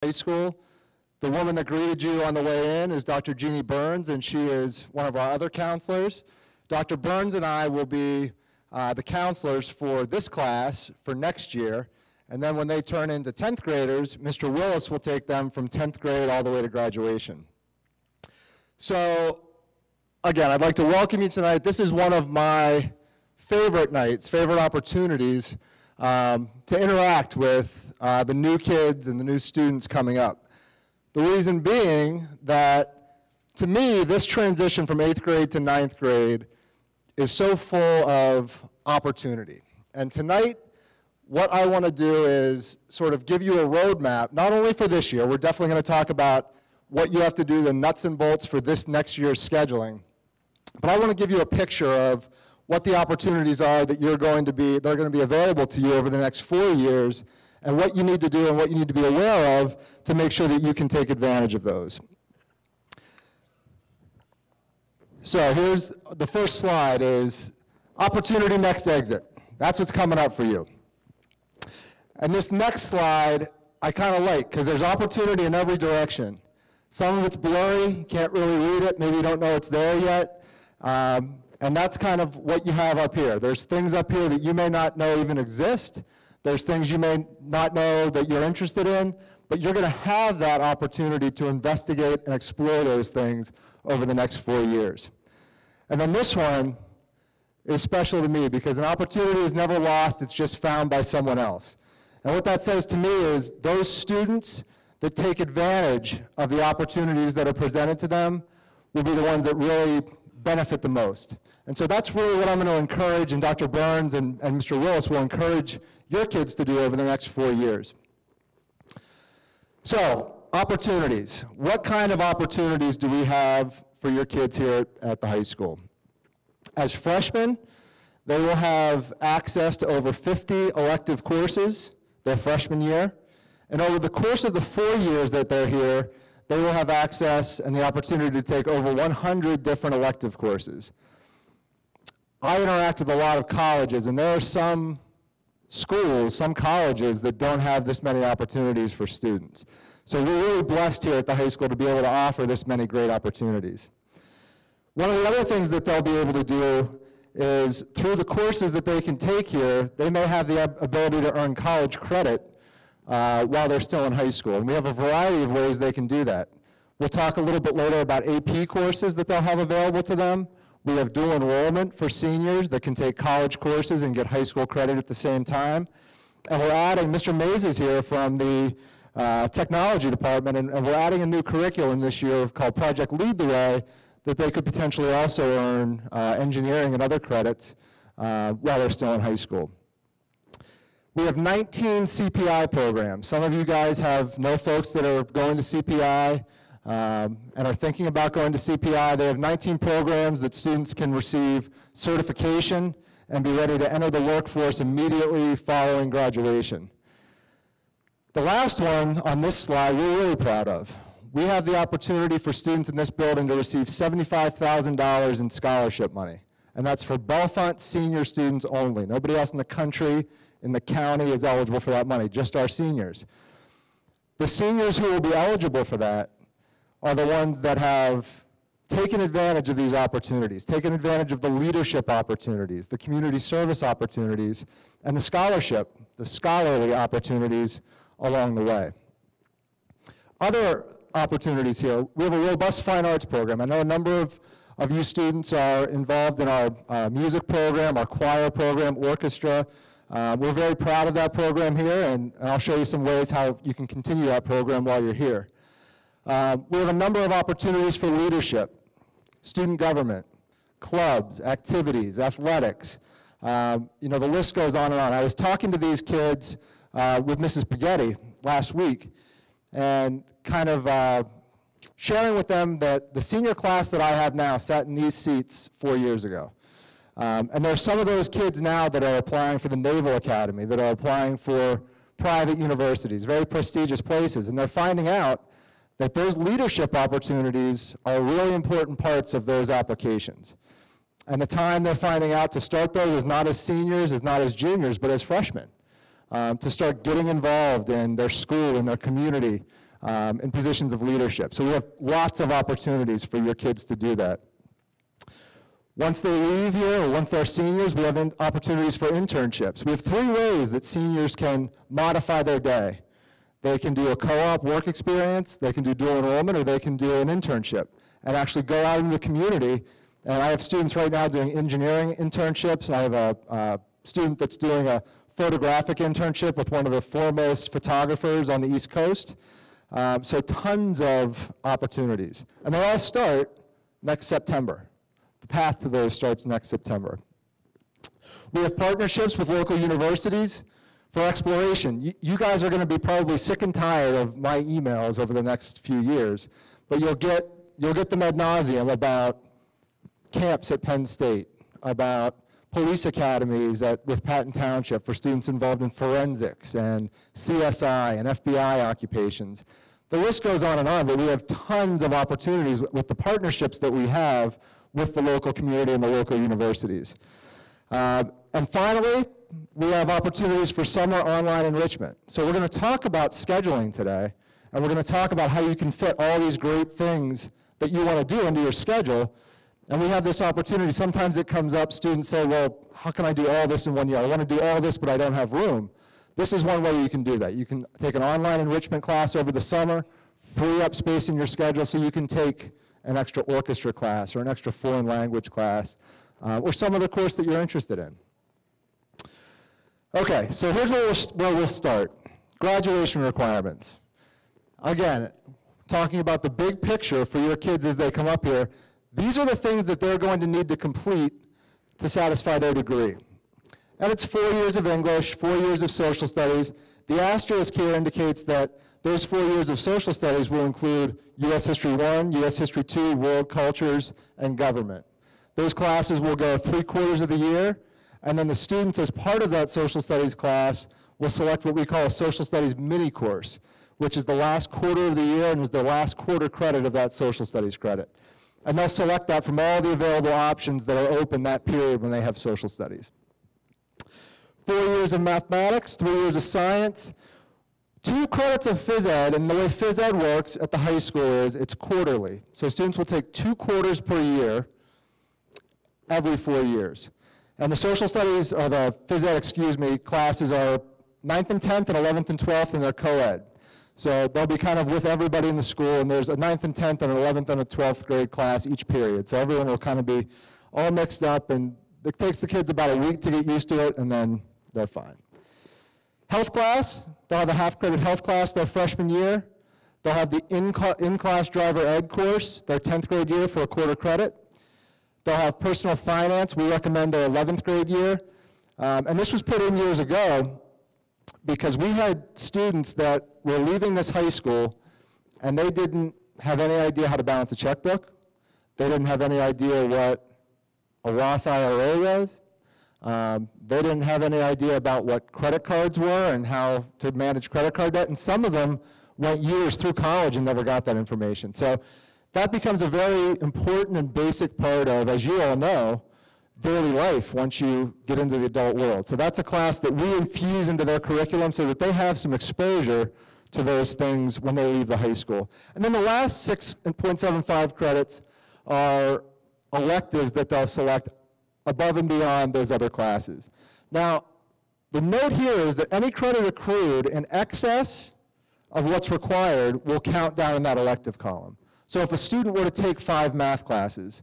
High School. The woman that greeted you on the way in is Dr. Jeannie Burns, and she is one of our other counselors. Dr. Burns and I will be the counselors for this class for next year, and then when they turn into 10th graders, Mr. Willis will take them from 10th grade all the way to graduation. So, again, I'd like to welcome you tonight. This is one of my favorite nights, favorite opportunities to interact with the new kids and the new students coming up. The reason being that, to me, this transition from 8th grade to 9th grade is so full of opportunity. And tonight, what I want to do is sort of give you a roadmap, not only for this year, we're definitely going to talk about what you have to do, the nuts and bolts for this next year's scheduling, but I want to give you a picture of what the opportunities are that they're going to be available to you over the next 4 years, and what you need to do and what you need to be aware of to make sure that you can take advantage of those. So here's the first slide is opportunity next exit. That's what's coming up for you. And this next slide I kind of like because there's opportunity in every direction. Some of it's blurry, you can't really read it, maybe you don't know it's there yet. And that's kind of what you have up here. There's things up here that you may not know even exist. There's things you may not know that you're interested in, but you're going to have that opportunity to investigate and explore those things over the next 4 years. And then this one is special to me because an opportunity is never lost, it's just found by someone else. And what that says to me is those students that take advantage of the opportunities that are presented to them will be the ones that really benefit the most. And so that's really what I'm going to encourage, and Dr. Burns and Mr. Willis will encourage your kids to do over the next 4 years. So, opportunities. What kind of opportunities do we have for your kids here at the high school? As freshmen, they will have access to over 50 elective courses their freshman year. And over the course of the 4 years that they're here, they will have access and the opportunity to take over 100 different elective courses. I interact with a lot of colleges, and there are some schools, some colleges that don't have this many opportunities for students. So we're really blessed here at the high school to be able to offer this many great opportunities. One of the other things that they'll be able to do is through the courses that they can take here, they may have the ability to earn college credit while they're still in high school. And we have a variety of ways they can do that. We'll talk a little bit later about AP courses that they'll have available to them. We have dual enrollment for seniors that can take college courses and get high school credit at the same time. And we're adding, Mr. Mays is here from the technology department, and we're adding a new curriculum this year called Project Lead the Way that they could potentially also earn engineering and other credits while they're still in high school. We have 19 CPI programs. Some of you guys know folks that are going to CPI and are thinking about going to CPI. They have 19 programs that students can receive certification and be ready to enter the workforce immediately following graduation. The last one on this slide we're really proud of. We have the opportunity for students in this building to receive $75,000 in scholarship money, and that's for Bellefonte senior students only. Nobody else in the country, in the county is eligible for that money, just our seniors. The seniors who will be eligible for that are the ones that have taken advantage of these opportunities, taken advantage of the leadership opportunities, the community service opportunities, and the scholarship, the scholarly opportunities along the way. Other opportunities here, we have a robust fine arts program. I know a number of you students are involved in our music program, our choir program, orchestra. We're very proud of that program here, and I'll show you some ways how you can continue that program while you're here. We have a number of opportunities for leadership, student government, clubs, activities, athletics. The list goes on and on. I was talking to these kids with Mrs. Spaghetti last week and kind of sharing with them that the senior class that I have now sat in these seats 4 years ago. And there are some of those kids now that are applying for the Naval Academy, that are applying for private universities, very prestigious places, and they're finding out that those leadership opportunities are really important parts of those applications. And the time they're finding out to start those is not as seniors, is not as juniors, but as freshmen. To start getting involved in their school, in their community, in positions of leadership. So we have lots of opportunities for your kids to do that. Once they leave here, or once they're seniors, we have opportunities for internships. We have 3 ways that seniors can modify their day. They can do a co-op work experience, they can do dual enrollment, or they can do an internship and actually go out into the community. And I have students right now doing engineering internships. I have a student that's doing a photographic internship with one of the foremost photographers on the East Coast. So tons of opportunities. And they all start next September. The path to those starts next September. We have partnerships with local universities for exploration. You guys are going to be probably sick and tired of my emails over the next few years, but you'll get them ad nauseum about camps at Penn State, about police academies with Patton Township for students involved in forensics and CSI and FBI occupations. The list goes on, but we have tons of opportunities with the partnerships that we have with the local community and the local universities. And finally, we have opportunities for summer online enrichment. So we're going to talk about scheduling today, and we're going to talk about how you can fit all these great things that you want to do into your schedule. And we have this opportunity. Sometimes it comes up, students say, well, how can I do all this in 1 year? I want to do all this, but I don't have room. This is one way you can do that. You can take an online enrichment class over the summer, free up space in your schedule so you can take an extra orchestra class or an extra foreign language class, or some other course that you're interested in. Okay, so here's where we'll start. Graduation requirements. Again, talking about the big picture for your kids as they come up here, these are the things that they're going to need to complete to satisfy their degree. And it's 4 years of English, 4 years of social studies. The asterisk here indicates that those 4 years of social studies will include U.S. History 1, U.S. History 2, World Cultures, and Government. Those classes will go 3/4 of the year, and then the students, as part of that social studies class, will select what we call a social studies mini course, which is the last quarter of the year and is the last quarter credit of that social studies credit. And they'll select that from all the available options that are open that period when they have social studies. 4 years of mathematics, 3 years of science, 2 credits of phys ed, and the way phys ed works at the high school is it's quarterly. So students will take 2 quarters per year every 4 years. And the social studies, or the phys ed, classes are 9th and 10th and 11th and 12th, and they're co-ed. So they'll be kind of with everybody in the school, and there's a 9th and 10th and an 11th and a 12th grade class each period. So everyone will kind of be all mixed up, and it takes the kids about a week to get used to it, and then they're fine. Health class, they'll have a half-credit health class their freshman year. They'll have the in-class driver ed course their 10th grade year for a quarter credit. They'll have personal finance. We recommend their 11th grade year. And this was put in years ago because we had students that were leaving this high school and they didn't have any idea how to balance a checkbook. They didn't have any idea what a Roth IRA was. They didn't have any idea about what credit cards were and how to manage credit card debt. And some of them went years through college and never got that information. So that becomes a very important and basic part of, as you all know, daily life once you get into the adult world. So that's a class that we infuse into their curriculum so that they have some exposure to those things when they leave the high school. And then the last 6.75 credits are electives that they'll select above and beyond those other classes. Now, the note here is that any credit accrued in excess of what's required will count down in that elective column. So if a student were to take 5 math classes,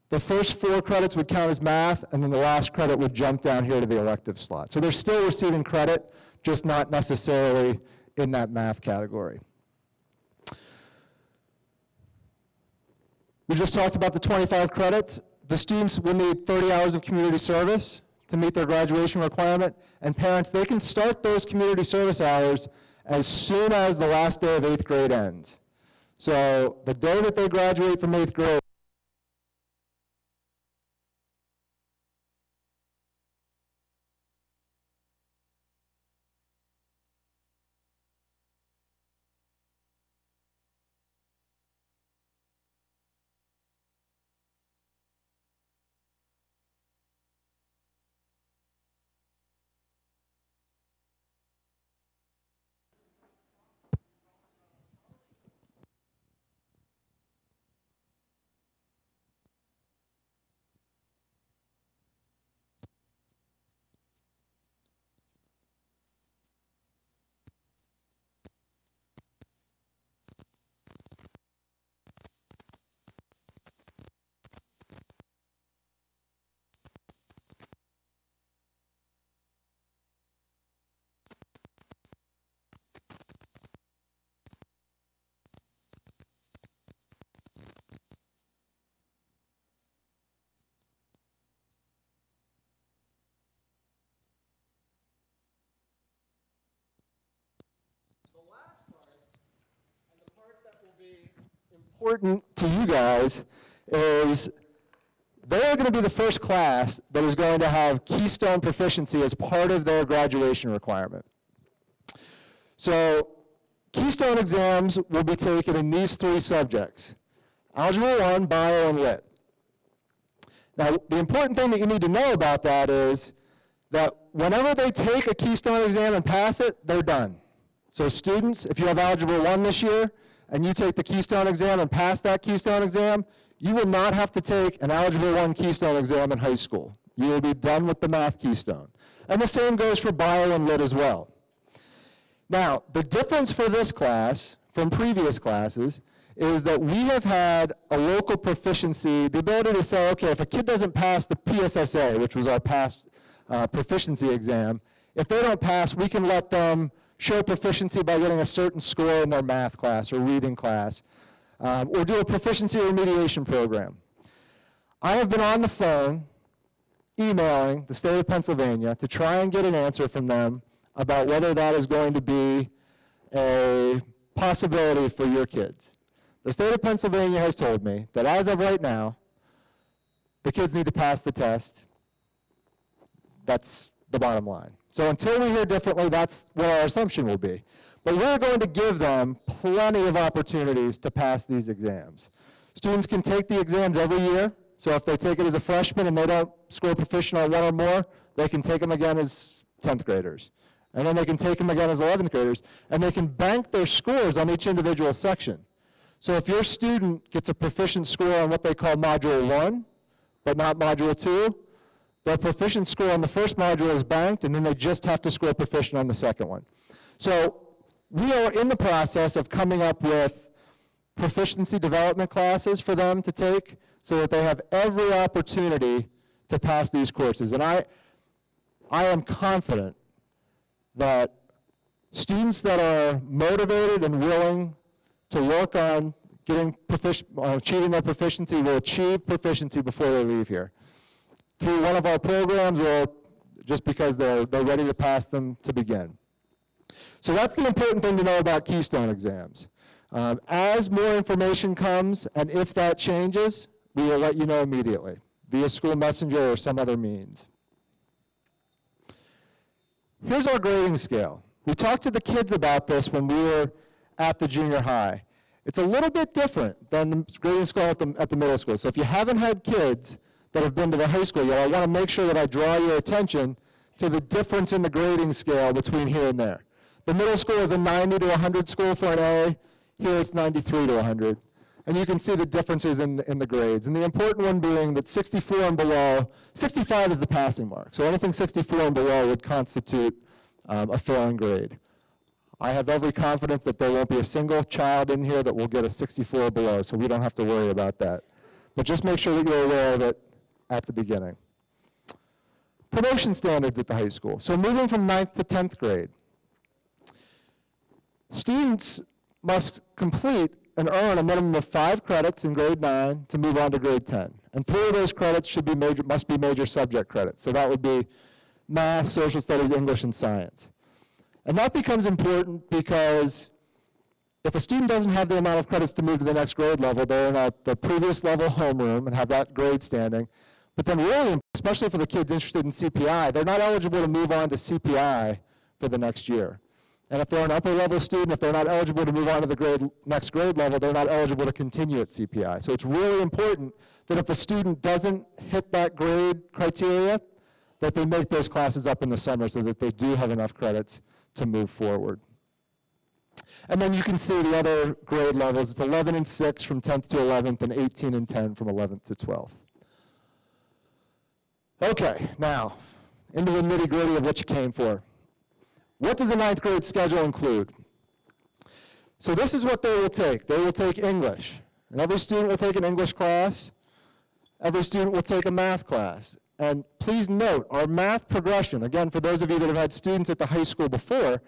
the first 4 credits would count as math, and then the last credit would jump down here to the elective slot. So they're still receiving credit, just not necessarily in that math category. We just talked about the 25 credits. The students will need 30 hours of community service to meet their graduation requirement, and parents, they can start those community service hours as soon as the last day of 8th grade ends. So the day that they graduate from 8th grade, important to you guys is they're going to be the first class that is going to have Keystone Proficiency as part of their graduation requirement. So Keystone exams will be taken in these 3 subjects: Algebra 1, Bio, and Lit. Now, the important thing that you need to know about that is that whenever they take a Keystone exam and pass it, they're done. So students, if you have Algebra 1 this year, and you take the Keystone exam and pass that Keystone exam, you will not have to take an Algebra 1 Keystone exam in high school. You will be done with the Math Keystone. And the same goes for Bio and Lit as well. Now, the difference for this class from previous classes is that we have had a local proficiency, the ability to say, okay, if a kid doesn't pass the PSSA, which was our past proficiency exam, if they don't pass, we can let them show proficiency by getting a certain score in their math class or reading class, or do a proficiency remediation program. I have been on the phone emailing the state of Pennsylvania to try and get an answer from them about whether that is going to be a possibility for your kids. The state of Pennsylvania has told me that as of right now, the kids need to pass the test. That's the bottom line. So until we hear differently, that's what our assumption will be. But we're going to give them plenty of opportunities to pass these exams. Students can take the exams every year. So if they take it as a freshman and they don't score proficient on 1 or more, they can take them again as 10th graders. And then they can take them again as 11th graders. And they can bank their scores on each individual section. So if your student gets a proficient score on what they call Module 1, but not Module 2, their proficient score on the first module is banked, and then they just have to score proficient on the second one. So we are in the process of coming up with proficiency development classes for them to take so that they have every opportunity to pass these courses. And I am confident that students that are motivated and willing to work on achieving their proficiency will achieve proficiency before they leave here, through one of our programs or just because they're ready to pass them to begin. So that's the important thing to know about Keystone exams. As more information comes, and if that changes, we will let you know immediately, via school messenger or some other means. Here's our grading scale. We talked to the kids about this when we were at the junior high. It's a little bit different than the grading scale at the middle school. So if you haven't had kids that have been to the high school yet, I want to make sure that I draw your attention to the difference in the grading scale between here and there. The middle school is a 90 to 100 school for an A. Here it's 93 to 100. And you can see the differences in the grades. And the important one being that 64 and below, 65 is the passing mark. So anything 64 and below would constitute a failing grade. I have every confidence that there won't be a single child in here that will get a 64 or below, so we don't have to worry about that. But just make sure that you're aware of it at the beginning. Promotion standards at the high school. So moving from 9th to 10th grade. Students must complete and earn a minimum of 5 credits in grade 9 to move on to grade 10. And 3 of those credits must be major subject credits. So that would be math, social studies, English, and science. And that becomes important because if a student doesn't have the amount of credits to move to the next grade level, they're in the previous level homeroom and have that grade standing. But then really, especially for the kids interested in CPI, they're not eligible to move on to CPI for the next year. And if they're an upper level student, if they're not eligible to move on to the next grade level, they're not eligible to continue at CPI. So it's really important that if a student doesn't hit that grade criteria, that they make those classes up in the summer so that they do have enough credits to move forward. And then you can see the other grade levels. It's 11 and 6 from 10th to 11th and 18 and 10 from 11th to 12th. Okay, now into the nitty-gritty of what you came for. What does the 9th grade schedule include? So this is what they will take. They will take English. And every student will take an English class. Every student will take a math class. And please note, our math progression, again, for those of you that have had students at the high school before,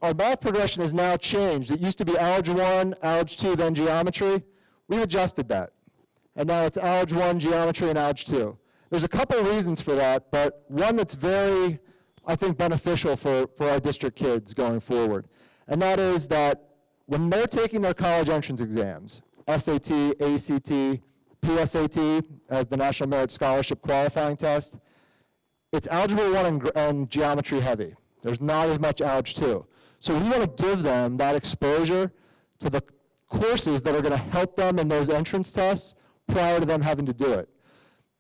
our math progression has now changed. It used to be Algebra 1, Algebra 2, then Geometry. We adjusted that. And now it's Algebra 1, Geometry, and Algebra 2. There's a couple of reasons for that, but one that's very, I think, beneficial for our district kids going forward. And that is that when they're taking their college entrance exams, SAT, ACT, PSAT as the National Merit Scholarship qualifying test. It's Algebra 1 and geometry heavy. There's not as much Alg 2. So we want to give them that exposure to the courses that are going to help them in those entrance tests prior to them having to do it.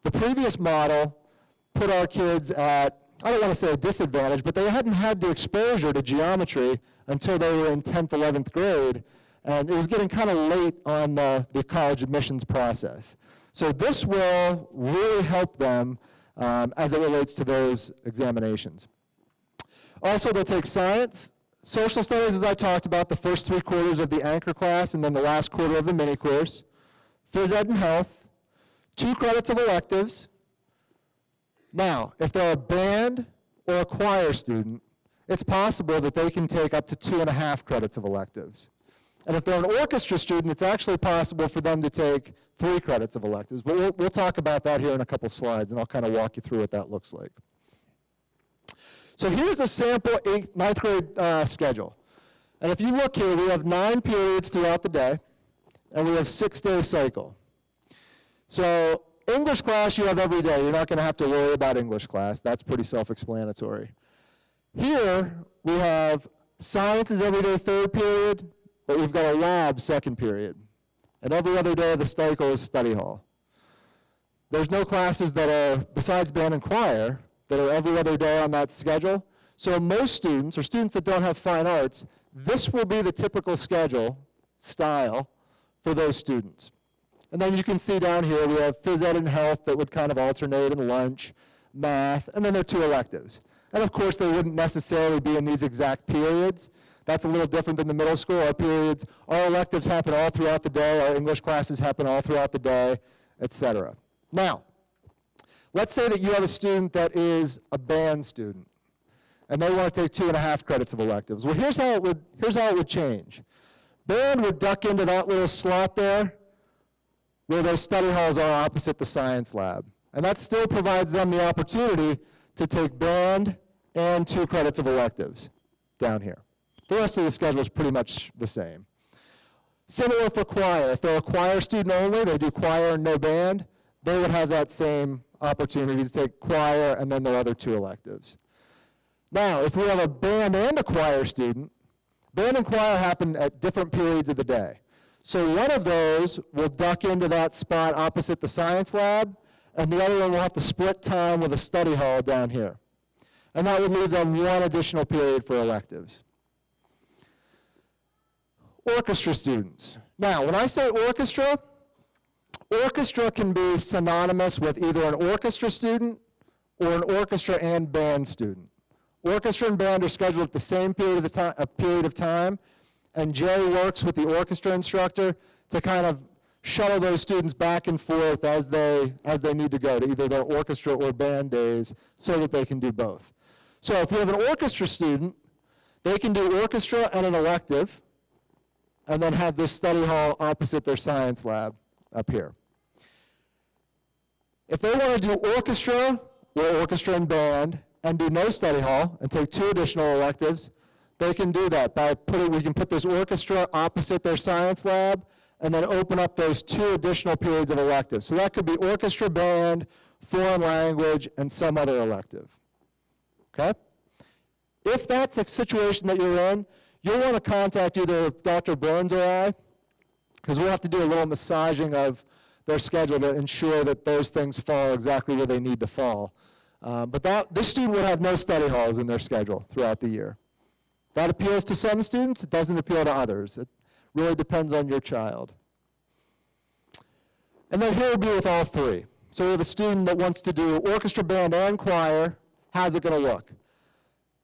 The previous model put our kids at, I don't want to say a disadvantage, but they hadn't had the exposure to geometry until they were in 10th, 11th grade, and it was getting kind of late on the college admissions process. So this will really help them as it relates to those examinations. Also, they'll take science, social studies, as I talked about, the first 3 quarters of the anchor class, and then the last quarter of the mini course, phys ed and health, 2 credits of electives. Now, if they're a band or a choir student, it's possible that they can take up to 2.5 credits of electives. And if they're an orchestra student, it's actually possible for them to take 3 credits of electives. But we'll talk about that here in a couple slides, and I'll kind of walk you through what that looks like. So here's a sample 9th grade schedule. And if you look here, we have 9 periods throughout the day, and we have 6-day cycle. So English class you have every day. You're not going to have to worry about English class. That's pretty self-explanatory. Here we have science is every day 3rd period, but we've got a lab 2nd period. And every other day of the cycle is study hall. There's no classes that are, besides band and choir, that are every other day on that schedule. So most students, or students that don't have fine arts, this will be the typical schedule style for those students. And then you can see down here we have phys ed and health that would kind of alternate in lunch, math, and then there are 2 electives. And of course they wouldn't necessarily be in these exact periods. That's a little different than the middle school. Our periods, our electives happen all throughout the day, our English classes happen all throughout the day, etc. Now, let's say that you have a student that is a band student, and they want to take 2.5 credits of electives. Well, here's how it would change. Band would duck into that little slot there, where those study halls are opposite the science lab. And that still provides them the opportunity to take band and 2 credits of electives down here. The rest of the schedule is pretty much the same. Similar for choir. If they're a choir student only, they do choir and no band, they would have that same opportunity to take choir and then their other 2 electives. Now, if we have a band and a choir student, band and choir happen at different periods of the day. So one of those will duck into that spot opposite the science lab, and the other one will have to split time with a study hall down here. And that would leave them 1 additional period for electives. Orchestra students. Now, when I say orchestra, orchestra can be synonymous with either an orchestra student or an orchestra and band student. Orchestra and band are scheduled at the same period of time, and Jay works with the orchestra instructor to kind of shuttle those students back and forth as they need to go to either their orchestra or band days so that they can do both. So if you have an orchestra student, they can do orchestra and an elective, and then have this study hall opposite their science lab up here. If they want to do orchestra or orchestra and band and do no study hall and take 2 additional electives, they can do that by we can put this orchestra opposite their science lab and then open up those 2 additional periods of electives. So that could be orchestra, band, foreign language, and some other elective. Okay? If that's a situation that you're in, you'll want to contact either Dr. Burns or I, because we'll have to do a little massaging of their schedule to ensure that those things fall exactly where they need to fall. But this student would have no study halls in their schedule throughout the year. That appeals to some students, it doesn't appeal to others. It really depends on your child. And then here will be with all 3. So we have a student that wants to do orchestra, band, and choir. How's it going to look?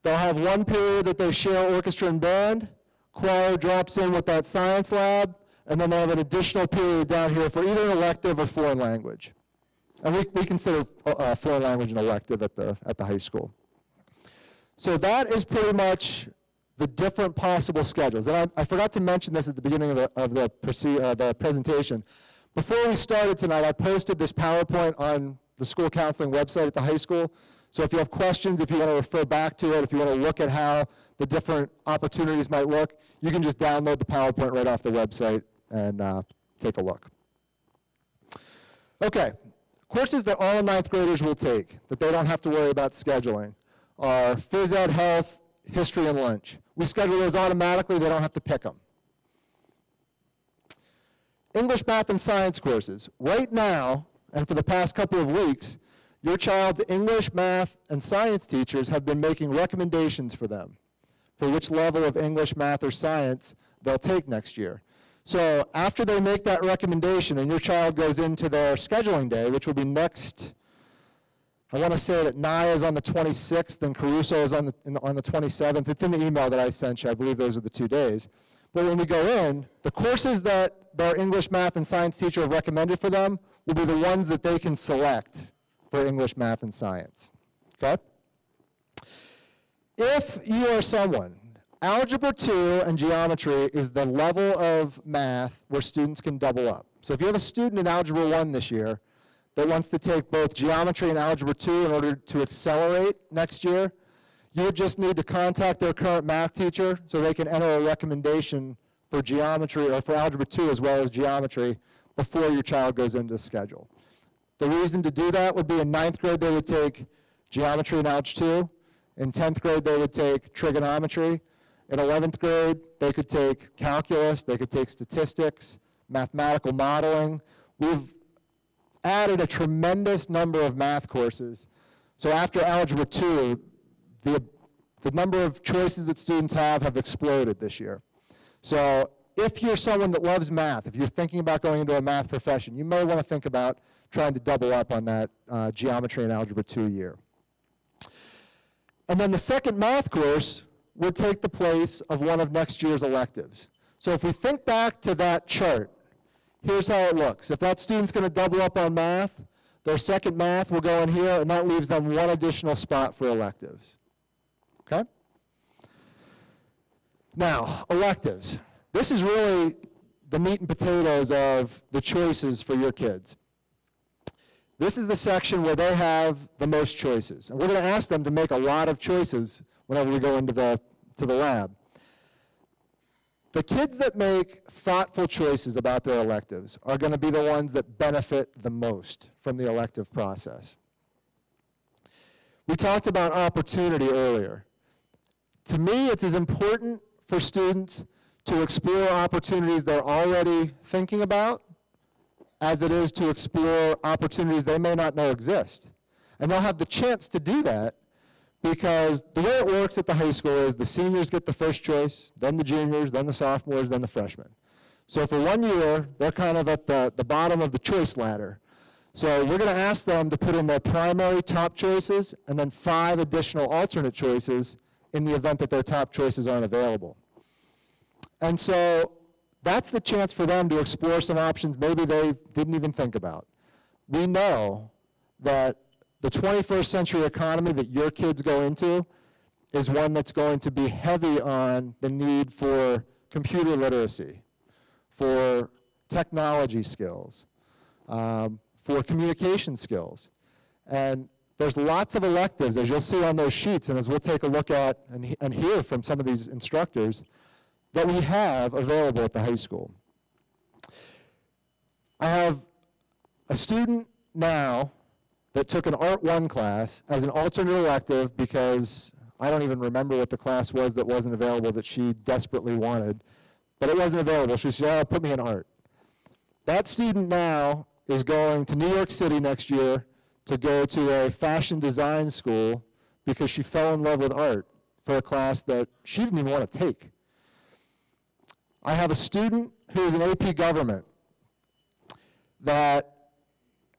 They'll have 1 period that they share orchestra and band, choir drops in with that science lab, and then they have an additional period down here for either an elective or foreign language. And we consider foreign language an elective at the high school. So that is pretty much the different possible schedules. And I forgot to mention this at the beginning of the presentation. Before we started tonight, I posted this PowerPoint on the school counseling website at the high school. So if you have questions, if you want to refer back to it, if you want to look at how the different opportunities might look, you can just download the PowerPoint right off the website and take a look. Okay, courses that all ninth graders will take that they don't have to worry about scheduling are phys ed, health, history, and lunch. We schedule those automatically, they don't have to pick them. English, math, and science courses. Right now, and for the past couple of weeks, your child's English, math, and science teachers have been making recommendations for them for which level of English, math, or science they'll take next year. So after they make that recommendation and your child goes into their scheduling day, which will be next, I want to say that NIA is on the 26th and Caruso is on the 27th. It's in the email that I sent you. I believe those are the 2 days. But when we go in, the courses that their English, math, and science teacher have recommended for them will be the ones that they can select for English, math, and science. Okay? If you are someone, Algebra 2 and geometry is the level of math where students can double up. So if you have a student in Algebra 1 this year that wants to take both geometry and Algebra 2 in order to accelerate next year, you would just need to contact their current math teacher so they can enter a recommendation for geometry or for Algebra 2 as well as geometry before your child goes into the schedule. The reason to do that would be in 9th grade they would take geometry and Algebra 2. In 10th grade they would take trigonometry. In 11th grade they could take calculus, they could take statistics, mathematical modeling. We've added a tremendous number of math courses. So after Algebra 2, the number of choices that students have exploded this year. So if you're someone that loves math, if you're thinking about going into a math profession, you may want to think about trying to double up on that geometry and Algebra 2 year. And then the second math course would take the place of one of next year's electives. So if we think back to that chart, here's how it looks. If that student's going to double up on math, their second math will go in here, and that leaves them one additional spot for electives. Okay? Now, electives. This is really the meat and potatoes of the choices for your kids. This is the section where they have the most choices. And we're going to ask them to make a lot of choices whenever we go into the lab. The kids that make thoughtful choices about their electives are going to be the ones that benefit the most from the elective process. We talked about opportunity earlier. To me, it's as important for students to explore opportunities they're already thinking about as it is to explore opportunities they may not know exist. And they'll have the chance to do that because the way it works at the high school is the seniors get the first choice, then the juniors, then the sophomores, then the freshmen. So for 1 year, they're kind of at the bottom of the choice ladder. So we're going to ask them to put in their primary top choices and then 5 additional alternate choices in the event that their top choices aren't available. And so that's the chance for them to explore some options maybe they didn't even think about. We know that the 21st century economy that your kids go into is one that's going to be heavy on the need for computer literacy, for technology skills, for communication skills. And there's lots of electives, as you'll see on those sheets, and as we'll take a look at and hear from some of these instructors, that we have available at the high school. I have a student now that took an Art 1 class as an alternate elective because I don't even remember what the class was that wasn't available that she desperately wanted, but it wasn't available. She said, "Oh, put me in art." That student now is going to New York City next year to go to a fashion design school because she fell in love with art for a class that she didn't even want to take. I have a student who is an AP Government that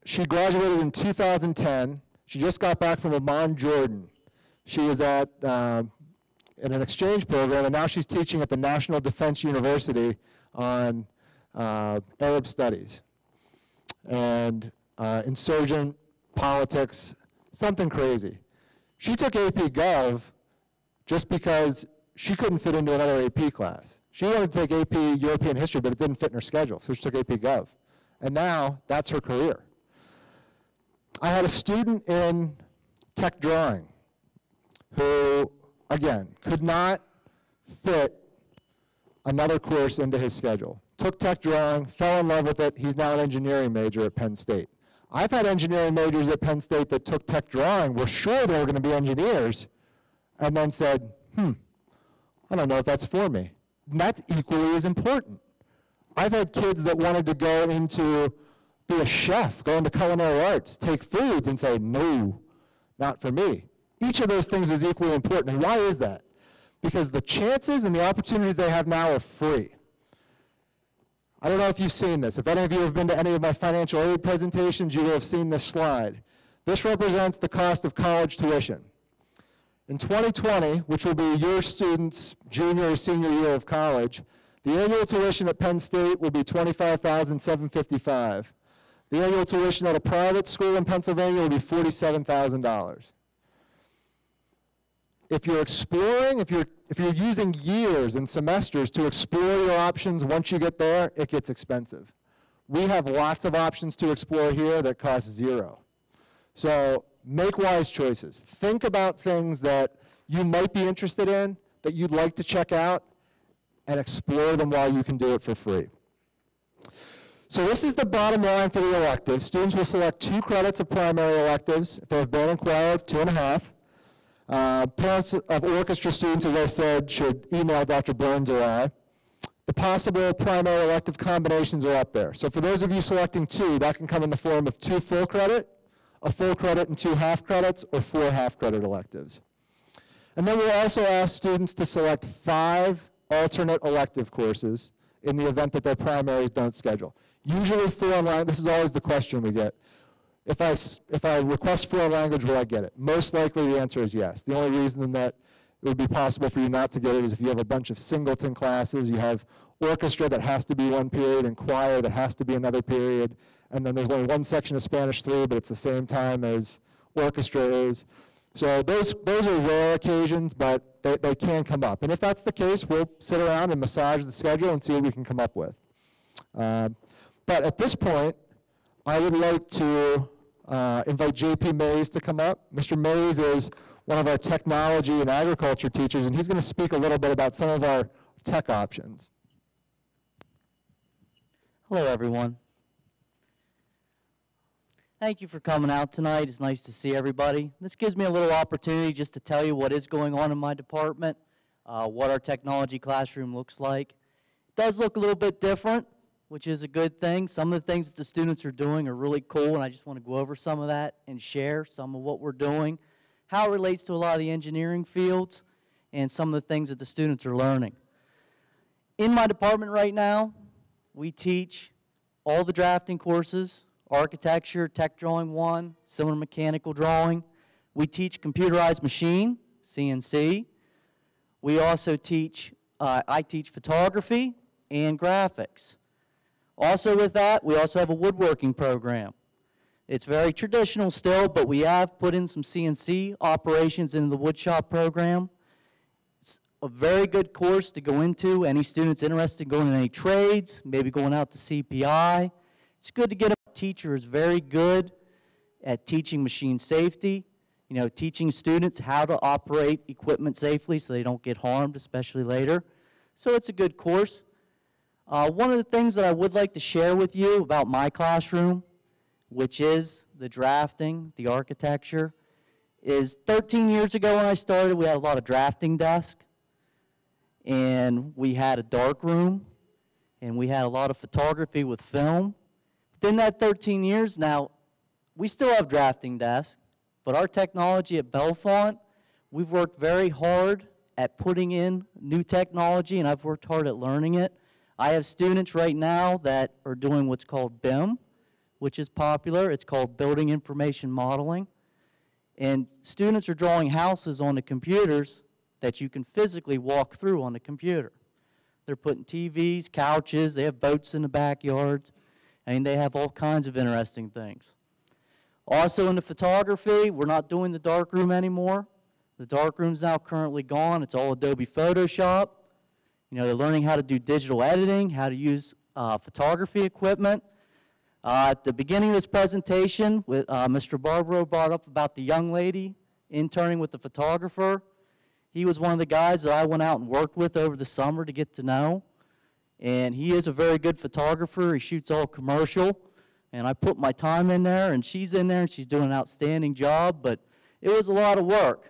she graduated in 2010. She just got back from Amman, Jordan. She was in an exchange program, and now she's teaching at the National Defense University on Arab Studies and insurgent politics, something crazy. She took AP Gov just because she couldn't fit into another AP class. She wanted to take AP European History, but it didn't fit in her schedule, so she took AP Gov. And now, that's her career. I had a student in tech drawing who, again, could not fit another course into his schedule. took tech drawing, fell in love with it. He's now an engineering major at Penn State. I've had engineering majors at Penn State that took tech drawing, were sure they were going to be engineers, and then said, I don't know if that's for me. And that's equally as important. I've had kids that wanted to go into, be a chef, go into culinary arts, take foods, and say, no, not for me. Each of those things is equally important. And why is that? Because the chances and the opportunities they have now are free. I don't know if you've seen this. If any of you have been to any of my financial aid presentations, you will have seen this slide. This represents the cost of college tuition. In 2020, which will be your students' junior or senior year of college, the annual tuition at Penn State will be $25,755. The annual tuition at a private school in Pennsylvania will be $47,000. If you're exploring, if you're using years and semesters to explore your options, once you get there, it gets expensive. We have lots of options to explore here that cost zero. So make wise choices. Think about things that you might be interested in, that you'd like to check out, and explore them while you can do it for free. So this is the bottom line for the electives. Students will select 2 credits of primary electives. If they have band and choir, 2.5. Parents of orchestra students, as I said, should email Dr. Burns or I. The possible primary elective combinations are up there. So for those of you selecting 2, that can come in the form of 2 full credit, a full credit and 2 half credits, or 4 half credit electives. And then we'll also ask students to select 5 alternate elective courses in the event that their primaries don't schedule. Usually foreign language, this is always the question we get. If I request foreign language, will I get it? Most likely the answer is yes. The only reason that it would be possible for you not to get it is if you have a bunch of singleton classes, you have orchestra that has to be one period and choir that has to be another period, and then there's only one section of Spanish 3, but it's the same time as orchestra is. So those are rare occasions, but they can come up. And if that's the case, we'll sit around and massage the schedule and see what we can come up with. But at this point, I would like to invite J.P. Mays to come up. Mr. Mays is one of our technology and agriculture teachers, and he's going to speak a little bit about some of our tech options. Hello, everyone. Thank you for coming out tonight. It's nice to see everybody. This gives me a little opportunity just to tell you what is going on in my department, what our technology classroom looks like. It does look a little bit different, which is a good thing. Some of the things that the students are doing are really cool, and I just want to go over some of that and share some of what we're doing, how it relates to a lot of the engineering fields, and some of the things that the students are learning. In my department right now, we teach all the drafting courses, architecture, tech drawing 1, civil mechanical drawing. We teach computerized machine, CNC. We also teach, I teach photography and graphics. Also with that, we also have a woodworking program. It's very traditional still, but we have put in some CNC operations in the woodshop program. It's a very good course to go into. Any students interested in going in any trades, maybe going out to CPI. It's good to get a teacher who's very good at teaching machine safety, teaching students how to operate equipment safely so they don't get harmed, especially later. So it's a good course. One of the things that I would like to share with you about my classroom, which is the drafting, the architecture, is 13 years ago when I started, we had a lot of drafting desks, and we had a dark room, and we had a lot of photography with film. Within that 13 years now, we still have drafting desks, but our technology at Bellefonte, we've worked very hard at putting in new technology, and I've worked hard at learning it. I have students right now that are doing what's called BIM, which is popular. It's called Building Information Modeling. And students are drawing houses on the computers that you can physically walk through on the computer. They're putting TVs, couches, they have boats in the backyards, and they have all kinds of interesting things. Also in the photography, we're not doing the darkroom anymore. The darkroom's now currently gone. It's all Adobe Photoshop. They're learning how to do digital editing, how to use photography equipment. At the beginning of this presentation, Mr. Barbaro brought up about the young lady interning with the photographer. He was one of the guys that I went out and worked with over the summer to get to know. And he is a very good photographer. He shoots all commercial. And I put my time in there, and she's in there, and she's doing an outstanding job. But it was a lot of work.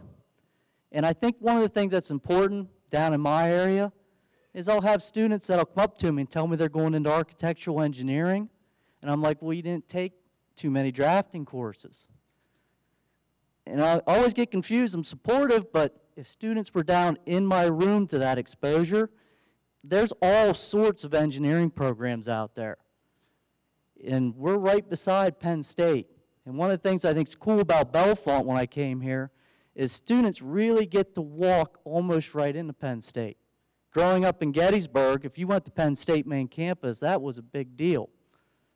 And I think one of the things that's important down in my area is I'll have students that'll come up to me and tell me they're going into architectural engineering. And I'm like, well, you didn't take too many drafting courses. And I always get confused. I'm supportive, but if students were down in my room to that exposure, there's all sorts of engineering programs out there. And we're right beside Penn State. And one of the things I think is cool about Bellefonte when I came here is students really get to walk almost right into Penn State. Growing up in Gettysburg, if you went to Penn State main campus, that was a big deal,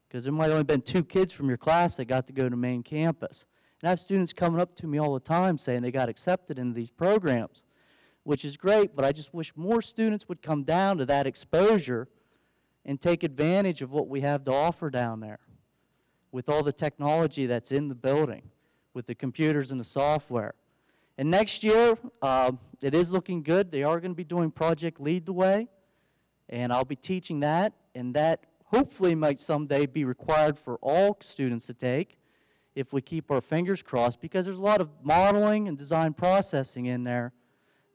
because there might have only been 2 kids from your class that got to go to main campus. And I have students coming up to me all the time saying they got accepted into these programs, which is great, but I just wish more students would come down to that exposure and take advantage of what we have to offer down there with all the technology that's in the building, with the computers and the software. And next year, it is looking good. They are going to be doing Project Lead the Way, and I'll be teaching that, and that hopefully might someday be required for all students to take if we keep our fingers crossed, because there's a lot of modeling and design processing in there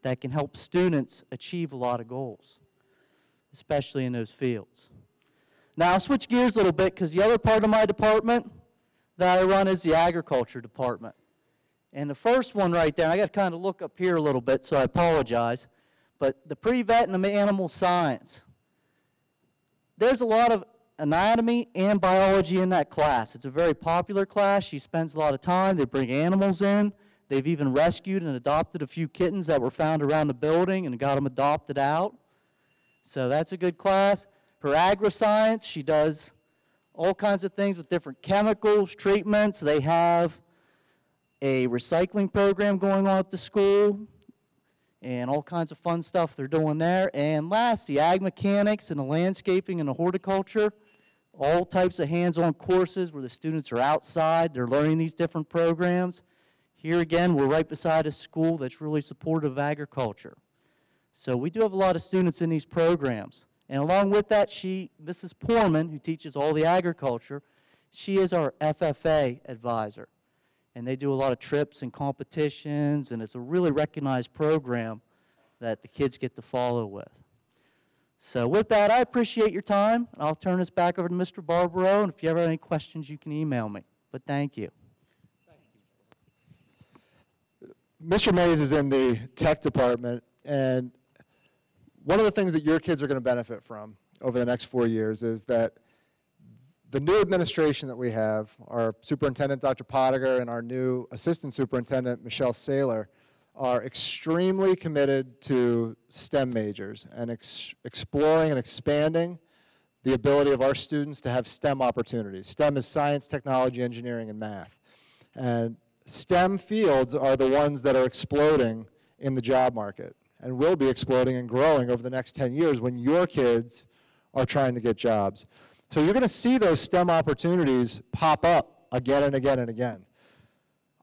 that can help students achieve a lot of goals, especially in those fields. Now, I'll switch gears a little bit, because the other part of my department that I run is the agriculture department. And the first one right there, I got to kind of look up here a little bit, so I apologize, but the pre-vet and the animal science. There's a lot of anatomy and biology in that class. It's a very popular class. She spends a lot of time. They bring animals in. They've even rescued and adopted a few kittens that were found around the building and got them adopted out. So that's a good class. Her agri-science, she does all kinds of things with different chemicals, treatments. They have a recycling program going on at the school and all kinds of fun stuff they're doing there. And last, the ag mechanics and the landscaping and the horticulture, all types of hands-on courses where the students are outside, they're learning these different programs. Here again, we're right beside a school that's really supportive of agriculture. So we do have a lot of students in these programs. And along with that, Mrs. Poorman, who teaches all the agriculture, she is our FFA advisor. And they do a lot of trips and competitions, and it's a really recognized program that the kids get to follow with. So with that, I appreciate your time, and I'll turn this back over to Mr. Barbaro, and if you ever have any questions, you can email me. But thank you. Mr. Mays is in the tech department, and one of the things that your kids are going to benefit from over the next 4 years is that the new administration that we have, our superintendent, Dr. Pottinger, and our new assistant superintendent, Michelle Saylor, are extremely committed to STEM majors and exploring and expanding the ability of our students to have STEM opportunities. STEM is science, technology, engineering, and math. And STEM fields are the ones that are exploding in the job market and will be exploding and growing over the next 10 years when your kids are trying to get jobs. So you're going to see those STEM opportunities pop up again and again and again.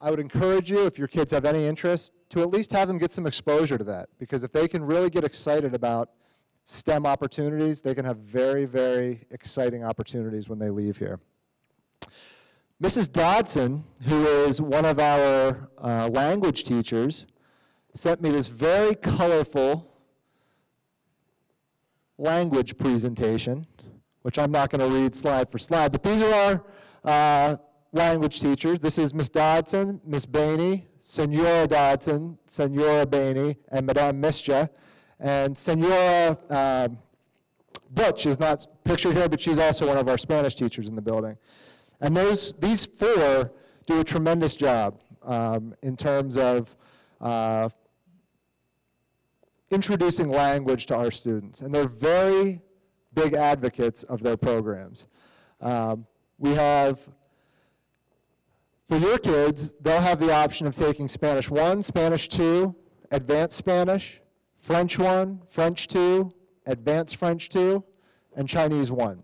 I would encourage you, if your kids have any interest, to at least have them get some exposure to that, because if they can really get excited about STEM opportunities, they can have very, very exciting opportunities when they leave here. Mrs. Dodson, who is one of our language teachers, sent me this very colorful language presentation, which I'm not going to read slide for slide, but these are our language teachers. This is Miss Dodson, Miss Bainey, Senora Dodson, Senora Bainey, and Madame Mischa. And Senora Butch is not pictured here, but she's also one of our Spanish teachers in the building. And these 4 do a tremendous job in terms of introducing language to our students. And they're very big advocates of their programs. We have, for your kids, they'll have the option of taking Spanish 1, Spanish 2, Advanced Spanish, French 1, French 2, Advanced French 2, and Chinese 1.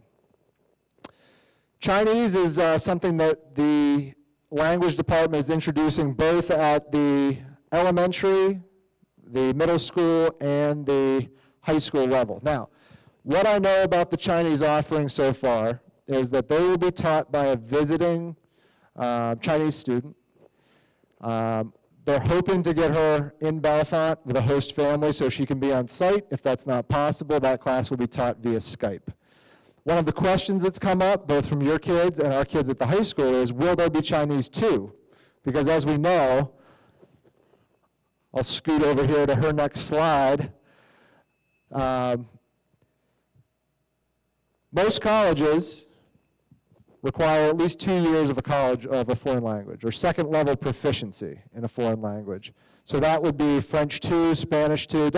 Chinese is something that the language department is introducing both at the elementary, the middle school, and the high school level. Now, What I know about the Chinese offering so far is that they will be taught by a visiting Chinese student. They're hoping to get her in Bellefonte with a host family so she can be on site. If that's not possible, that class will be taught via Skype. One of the questions that's come up, both from your kids and our kids at the high school, is will there be Chinese too? Because as we know, I'll scoot over here to her next slide. Most colleges require at least 2 years of a foreign language, or second level proficiency in a foreign language. So that would be French 2, Spanish 2. You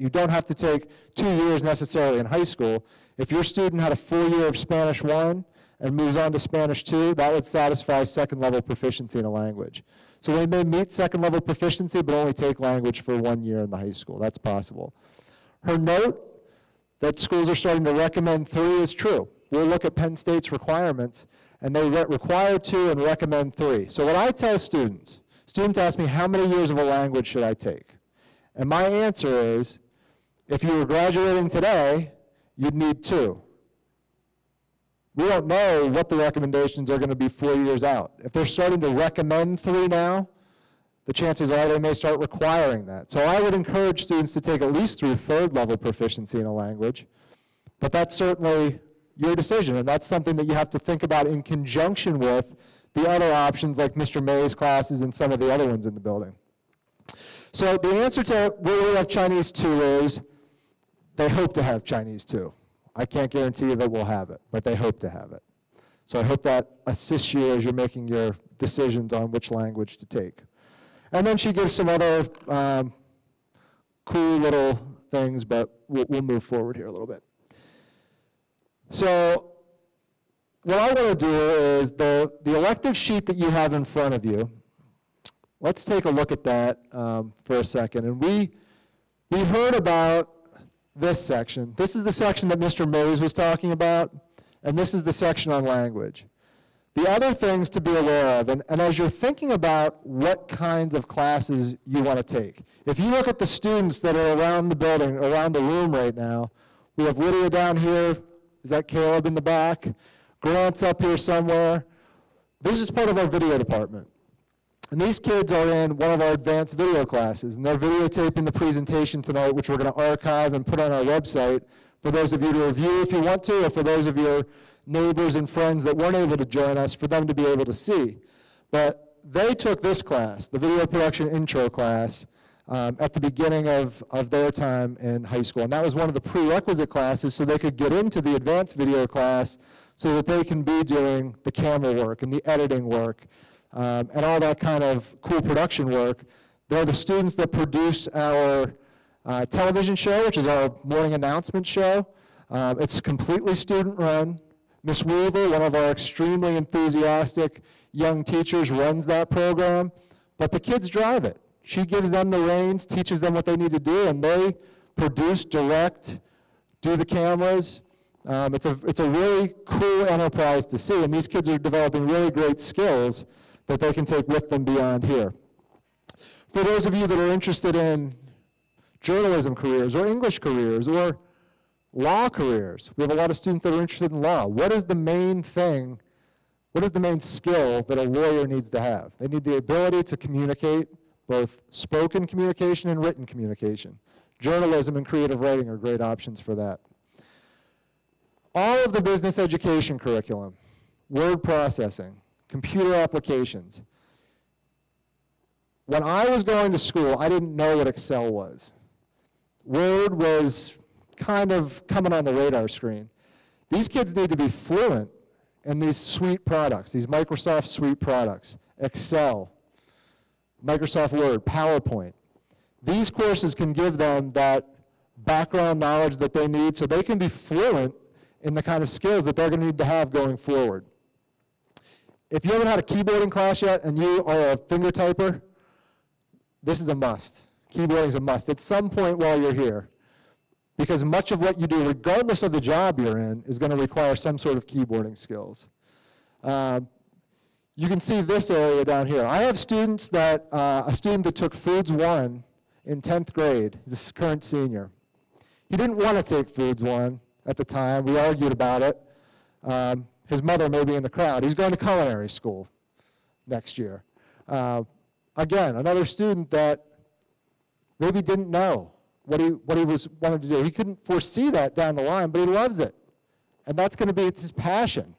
don't have to take 2 years necessarily in high school. If your student had a full year of Spanish 1 and moves on to Spanish 2, that would satisfy second level proficiency in a language. So they may meet second level proficiency but only take language for 1 year in the high school. That's possible. Her note that schools are starting to recommend 3 is true. We'll look at Penn State's requirements, and they require 2 and recommend 3. So what I tell students ask me, how many years of a language should I take? And my answer is, if you were graduating today, you'd need 2. We don't know what the recommendations are going to be 4 years out. If they're starting to recommend 3 now, the chances are they may start requiring that. So I would encourage students to take at least through 3rd level proficiency in a language, but that's certainly your decision, and that's something that you have to think about in conjunction with the other options like Mr. May's classes and some of the other ones in the building. So the answer to will we have Chinese 2 is they hope to have Chinese 2. I can't guarantee you that we'll have it, but they hope to have it. So I hope that assists you as you're making your decisions on which language to take. And then she gives some other cool little things, but we'll move forward here a little bit. So what I want to do is the elective sheet that you have in front of you, let's take a look at that for a second. And we heard about this section. This is the section that Mr. Mays was talking about, and this is the section on language. The other things to be aware of, and as you're thinking about what kinds of classes you want to take, if you look at the students that are around the building, around the room right now, we have Lydia down here. Is that Caleb in the back? Grant's up here somewhere. This is part of our video department. And these kids are in one of our advanced video classes, and they're videotaping the presentation tonight, which we're going to archive and put on our website for those of you to review if you want to, or for those of your neighbors and friends that weren't able to join us, for them to be able to see. But they took this class, the video production intro class, at the beginning of their time in high school. And that was one of the prerequisite classes so they could get into the advanced video class so that they can be doing the camera work and the editing work and all that kind of cool production work. They're the students that produce our television show, which is our morning announcement show. It's completely student-run. Miss Weaver, one of our extremely enthusiastic young teachers, runs that program, but the kids drive it. She gives them the reins, teaches them what they need to do, and they produce, direct, do the cameras. It's a really cool enterprise to see, and these kids are developing really great skills that they can take with them beyond here. For those of you that are interested in journalism careers or English careers or law careers, we have a lot of students that are interested in law. What is the main thing, what is the main skill that a lawyer needs to have? They need the ability to communicate, both spoken communication and written communication. Journalism and creative writing are great options for that. All of the business education curriculum, word processing, computer applications. When I was going to school, I didn't know what Excel was. Word was kind of coming on the radar screen. These kids need to be fluent in these suite products, these Microsoft suite products, Excel, Microsoft Word, PowerPoint. These courses can give them that background knowledge that they need so they can be fluent in the kind of skills that they're going to need to have going forward. If you haven't had a keyboarding class yet and you are a finger typer, this is a must. Keyboarding is a must at some point while you're here, because much of what you do, regardless of the job you're in, is going to require some sort of keyboarding skills. You can see this area down here. I have students that, a student that took Foods 1 in 10th grade, this current senior. He didn't want to take Foods 1 at the time. We argued about it. His mother may be in the crowd. He's going to culinary school next year. Again, another student that maybe didn't know what he wanted to do. He couldn't foresee that down the line, but he loves it. And that's going to be his passion.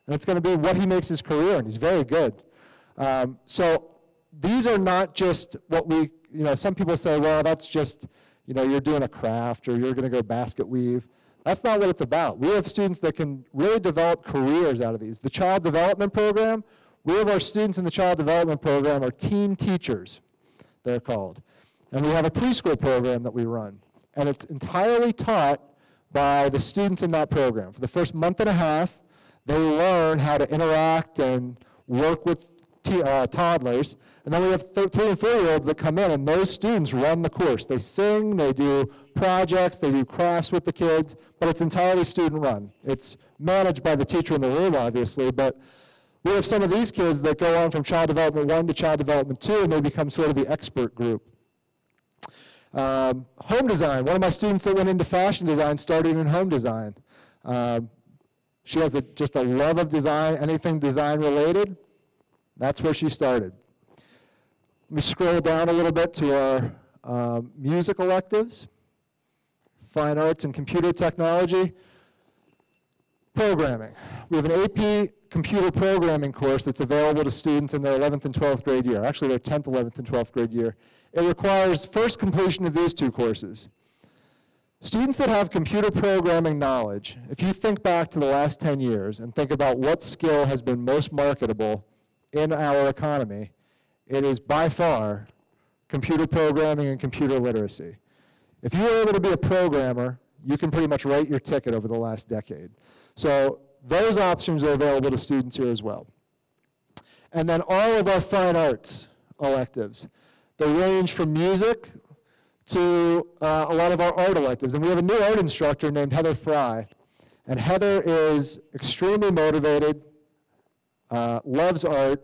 And it's going to be what he makes his career, and he's very good. So these are not just what we, some people say, well, that's just, you're doing a craft or you're going to go basket weave. That's not what it's about. We have students that can really develop careers out of these. The Child Development Program, we have our students in the Child Development Program are teen teachers, they're called. And we have a preschool program that we run. And it's entirely taught by the students in that program. For the first month and a half, they learn how to interact and work with toddlers. And then we have 3 and 4-year-olds that come in, and those students run the course. They sing, they do projects, they do crafts with the kids, but it's entirely student run. It's managed by the teacher in the room, obviously, but we have some of these kids that go on from Child Development 1 to Child Development 2, and they become sort of the expert group. Home design. One of my students that went into fashion design started in home design. She has just a love of design, anything design related. That's where she started. Let me scroll down a little bit to our music electives, fine arts and computer technology, programming. We have an AP computer programming course that's available to students in their 11th and 12th grade year, actually their 10th, 11th, and 12th grade year. It requires first completion of these 2 courses. Students that have computer programming knowledge, if you think back to the last 10 years and think about what skill has been most marketable in our economy, it is by far computer programming and computer literacy. If you were able to be a programmer, you can pretty much write your ticket over the last decade. So those options are available to students here as well. And then all of our fine arts electives. They range from music to a lot of our art electives. And we have a new art instructor named Heather Fry. And Heather is extremely motivated, loves art,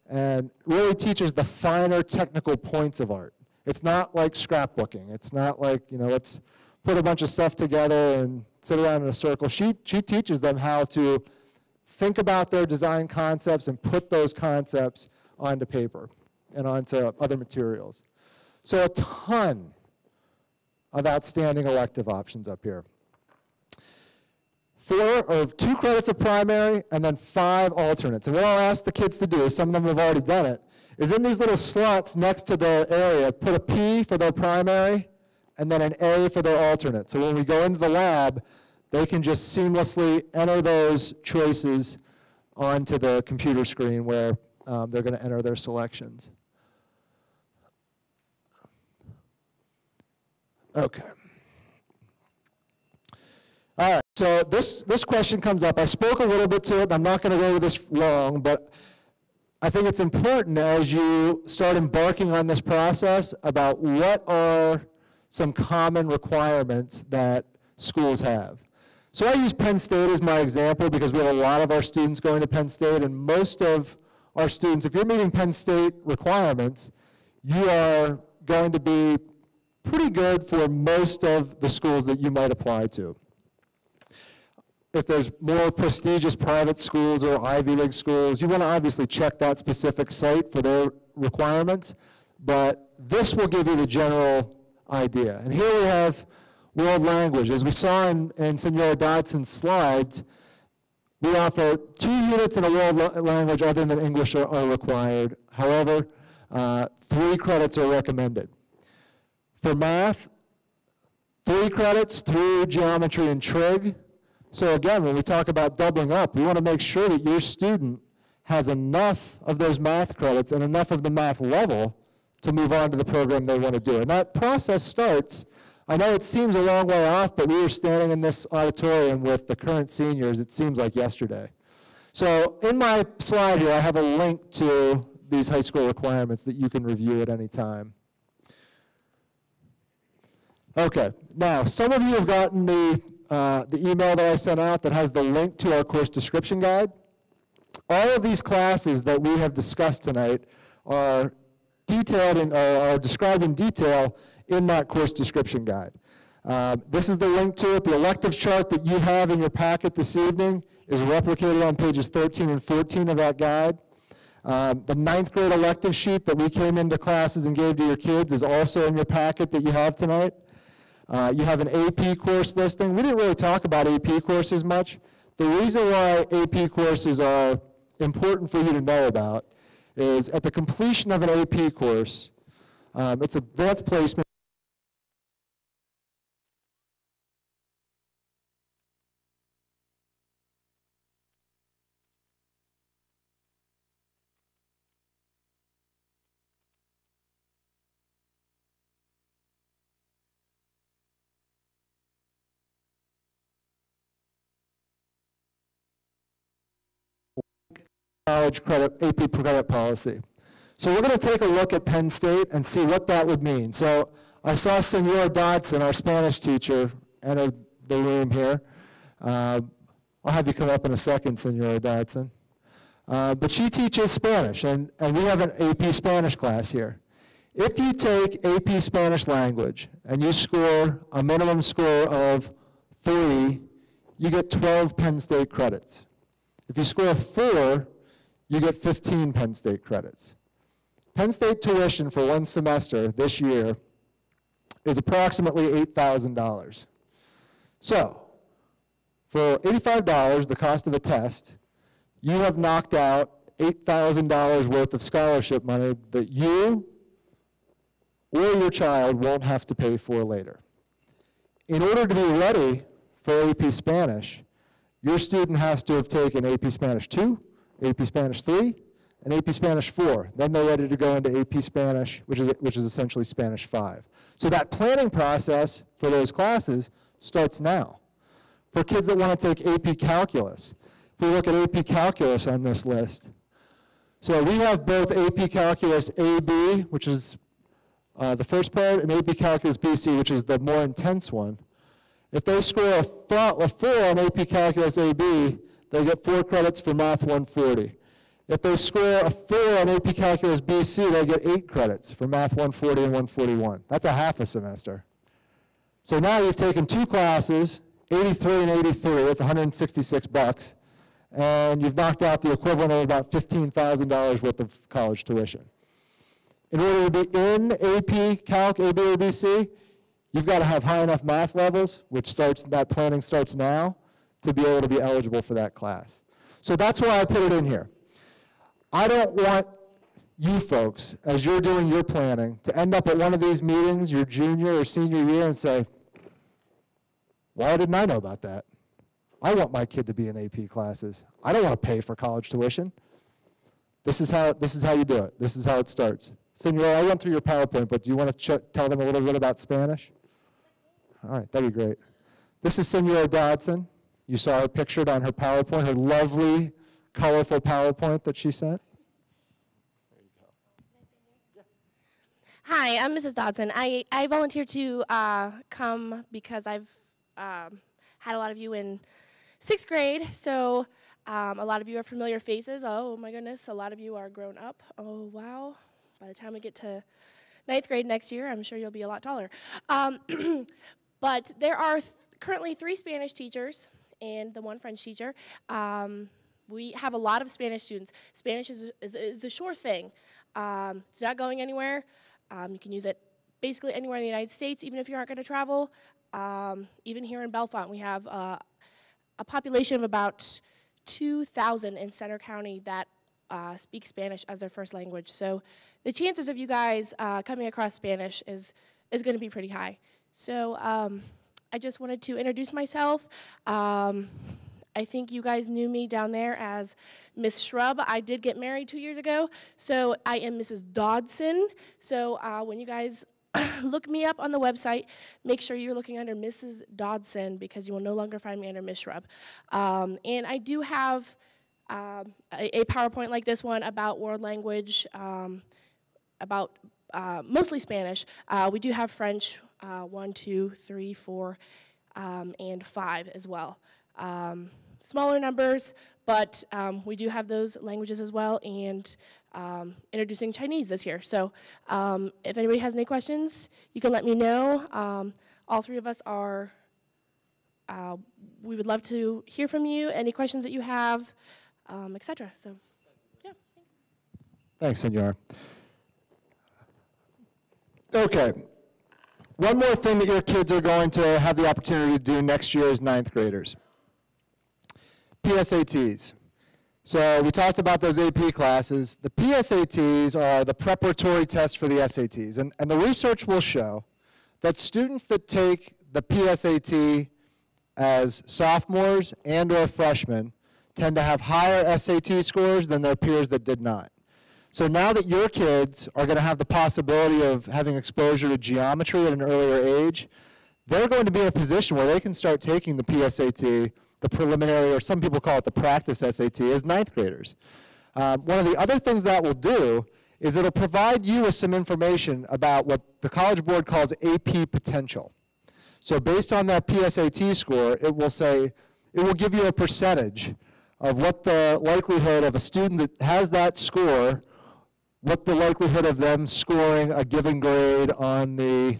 and really teaches the finer technical points of art. It's not like scrapbooking. It's not like, let's put a bunch of stuff together and sit around in a circle. She teaches them how to think about their design concepts and put those concepts onto paper and onto other materials. So a ton of outstanding elective options up here. 2 credits of primary and then 5 alternates. And what I'll ask the kids to do, some of them have already done it, is in these little slots next to the area, put a P for their primary and then an A for their alternate. So when we go into the lab, they can just seamlessly enter those choices onto the computer screen where they're going to enter their selections. Okay. All right, so this question comes up. I spoke a little bit to it. I'm not going to go over this long, but I think it's important as you start embarking on this process about what are some common requirements that schools have. So I use Penn State as my example because we have a lot of our students going to Penn State, and most of our students, if you're meeting Penn State requirements, you are going to be pretty good for most of the schools that you might apply to. If there's more prestigious private schools or Ivy League schools, you want to obviously check that specific site for their requirements, but this will give you the general idea. And here we have world language. As we saw in Senora Dodson's slides, we offer 2 units in a world language other than English are required. However, 3 credits are recommended. For math, 3 credits through geometry and trig. So again, when we talk about doubling up, we want to make sure that your student has enough of those math credits and enough of the math level to move on to the program they want to do. And that process starts, I know it seems a long way off, but we were standing in this auditorium with the current seniors, it seems like yesterday. So in my slide here, I have a link to these high school requirements that you can review at any time. Okay, now some of you have gotten the email that I sent out that has the link to our course description guide. All of these classes that we have discussed tonight are detailed and are described in detail in that course description guide. This is the link to it. The electives chart that you have in your packet this evening is replicated on pages 13 and 14 of that guide. The 9th grade elective sheet that we came into classes and gave to your kids is also in your packet that you have tonight. You have an AP course listing. We didn't really talk about AP courses much. The reason why AP courses are important for you to know about is at the completion of an AP course, it's advanced placement. College credit, AP credit policy. So we're going to take a look at Penn State and see what that would mean. So I saw Senora Dodson, our Spanish teacher, enter the room here. I'll have you come up in a second, Senora Dodson. But she teaches Spanish, and we have an AP Spanish class here. If you take AP Spanish language and you score a minimum score of 3, you get 12 Penn State credits. If you score a 4, you get 15 Penn State credits. Penn State tuition for one semester this year is approximately $8,000. So, for $85, the cost of a test, you have knocked out $8,000 worth of scholarship money that you or your child won't have to pay for later. In order to be ready for AP Spanish, your student has to have taken AP Spanish 2, AP Spanish 3, and AP Spanish 4. Then they're ready to go into AP Spanish, which is essentially Spanish 5. So that planning process for those classes starts now. For kids that want to take AP Calculus, if we look at AP Calculus on this list, so we have both AP Calculus AB, which is the first part, and AP Calculus BC, which is the more intense one. If they score a 4 on AP Calculus AB, they get 4 credits for Math 140. If they score a 4 on AP Calculus BC, they get 8 credits for Math 140 and 141. That's a half a semester. So now you've taken 2 classes, 83 and 83, that's $166, and you've knocked out the equivalent of about $15,000 worth of college tuition. In order to be in AP Calc, AB, or BC, you've got to have high enough math levels, that planning starts now, to be able to be eligible for that class. So that's why I put it in here. I don't want you folks, as you're doing your planning, to end up at one of these meetings your junior or senior year and say, why didn't I know about that? I want my kid to be in AP classes. I don't want to pay for college tuition. This is how you do it. This is how it starts. Senora, I went through your PowerPoint, but do you want to tell them a little bit about Spanish? All right, that'd be great. This is Senora Dodson. You saw her pictured on her PowerPoint, her lovely, colorful PowerPoint that she sent. There you go. Hi, I'm Mrs. Dodson. I volunteered to come because I've had a lot of you in 6th grade, so a lot of you are familiar faces. Oh my goodness, a lot of you are grown up. Oh wow, by the time we get to 9th grade next year, I'm sure you'll be a lot taller. But there are currently 3 Spanish teachers and the 1 French teacher. We have a lot of Spanish students. Spanish is a sure thing. It's not going anywhere. You can use it basically anywhere in the United States, even if you aren't going to travel. Even here in Bellefonte, we have a population of about 2,000 in Center County that speak Spanish as their first language. So the chances of you guys coming across Spanish is going to be pretty high. So I just wanted to introduce myself. I think you guys knew me down there as Miss Shrub. I did get married 2 years ago, so I am Mrs. Dodson. So when you guys look me up on the website, make sure you're looking under Mrs. Dodson because you will no longer find me under Miss Shrub. And I do have a PowerPoint like this one about world language, about mostly Spanish. We do have French, 1, 2, 3, 4, and 5 as well. Smaller numbers, but we do have those languages as well, and introducing Chinese this year. So if anybody has any questions, you can let me know. all three of us are, we would love to hear from you, any questions that you have, etc. So, yeah, Thanks, Senor. Okay. One more thing that your kids are going to have the opportunity to do next year as ninth graders. PSATs. So we talked about those AP classes. The PSATs are the preparatory tests for the SATs. And the research will show that students that take the PSAT as sophomores and or freshmen tend to have higher SAT scores than their peers that did not. So now that your kids are going to have the possibility of having exposure to geometry at an earlier age, they're going to be in a position where they can start taking the PSAT, the preliminary, or some people call it the practice SAT, as ninth graders. One of the other things that will do is it'll provide you with some information about what the College Board calls AP potential. So based on that PSAT score, it will give you a percentage of what the likelihood of a student that has that score, what the likelihood of them scoring a given grade on the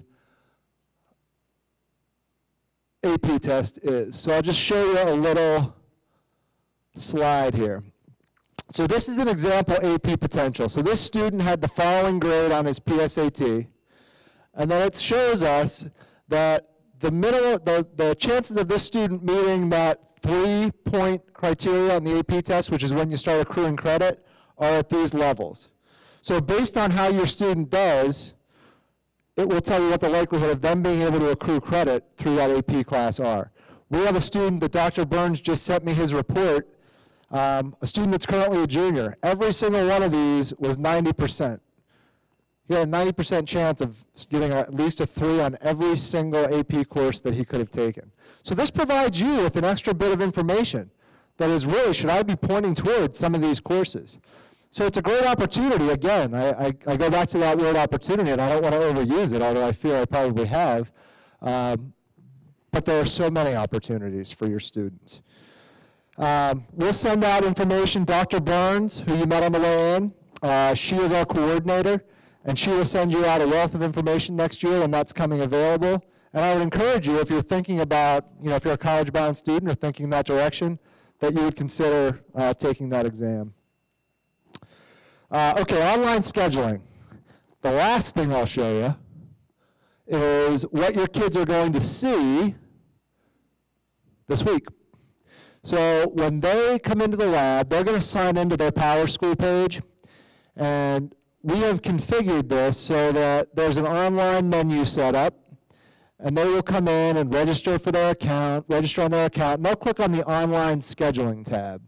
AP test is. So I'll just show you a little slide here. So this is an example AP potential. So this student had the following grade on his PSAT, and then it shows us that the chances of this student meeting that 3-point criteria on the AP test, which is when you start accruing credit, are at these levels. So based on how your student does, it will tell you what the likelihood of them being able to accrue credit through that AP class are. We have a student that Dr. Burns just sent me his report, a student that's currently a junior. Every single one of these was 90%. He had a 90% chance of getting at least a 3 on every single AP course that he could have taken. So this provides you with an extra bit of information that is really, should I be pointing towards some of these courses? So it's a great opportunity. Again, I go back to that word opportunity, and I don't want to overuse it, although I feel I probably have. But there are so many opportunities for your students. We'll send out information. Dr. Burns, who you met on the way in, she is our coordinator, and she will send you out a wealth of information next year when that's coming available. And I would encourage you, if you're thinking about, if you're a college-bound student or thinking in that direction, that you would consider taking that exam. Okay, online scheduling. The last thing I'll show you is what your kids are going to see this week. So when they come into the lab, they're going to sign into their PowerSchool page, and we have configured this so that there's an online menu set up, and they will come in and register for their account, register on their account, and they'll click on the online scheduling tab.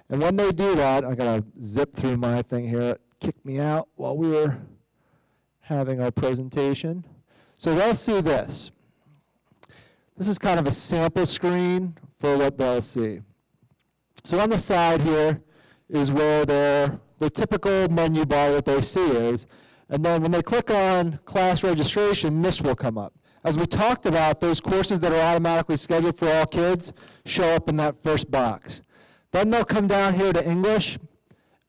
And when they do that, I'm going to zip through my thing here. It kicked me out while we were having our presentation. So they'll see this. This is kind of a sample screen for what they'll see. So on the side here is where the typical menu bar that they see is. And then when they click on class registration, this will come up. As we talked about, those courses that are automatically scheduled for all kids show up in that first box. Then they'll come down here to English,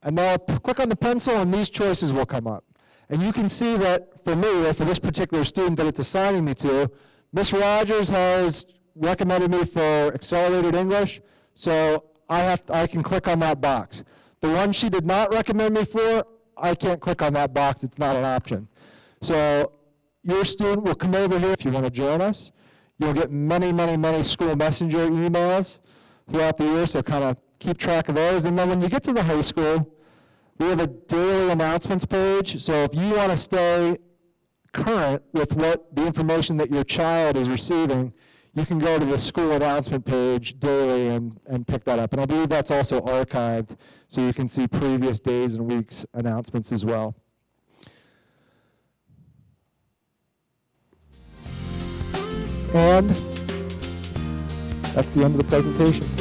and they'll click on the pencil, and these choices will come up. And you can see that for me, or for this particular student that it's assigning me to, Ms. Rogers has recommended me for accelerated English, so I can click on that box. The one she did not recommend me for, I can't click on that box. It's not an option. So your student will come over here if you want to join us. You'll get many, many, many school messenger emails throughout the year, so kind of keep track of those. And then when you get to the high school, we have a daily announcements page. So if you want to stay current with what the information that your child is receiving, you can go to the school announcement page daily and pick that up. And I believe that's also archived, so you can see previous days and weeks announcements as well. And that's the end of the presentations.